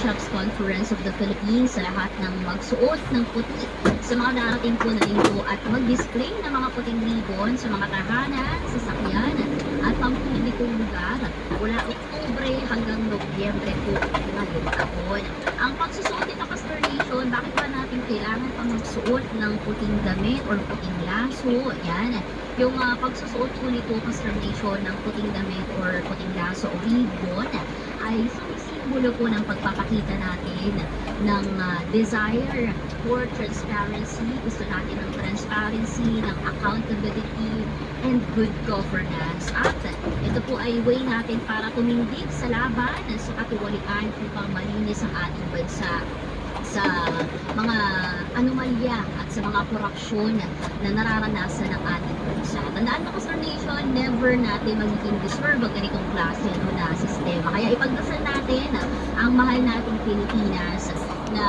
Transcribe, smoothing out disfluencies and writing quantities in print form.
Bishops Conference of the Philippines sa lahat ng magsuot ng puti sa mga darating po na linggo at mag-display ng mga puting ribbon sa mga tahanan, sasakyan at pampublikong lugar mula Oktubre hanggang Nobyembre po ngayong taon. Ang pagsusuot nito, Pastor Nation, bakit ba natin kailangan pang magsuot ng puting damit or puting laso? Yan. Yung pagsusuot po nito, Pastor Nation, ng puting damit or puting laso o ribbon ay sumisimbolo po ng pagpapakita natin ng desire for transparency. Gusto natin ng transparency, ng accountability, and good governance. At ito po ay way natin para tumindig sa laban sa katiwalian upang malinis ang ating bansa sa mga anomalya at sa mga korupsyon na nararanasan ng ating bansa. Tandaan mo, Pastor Nation, never natin magiging deserve ang ganitong klase na sistema. Kaya ipagdasal natin ang mahal nating Pilipinas na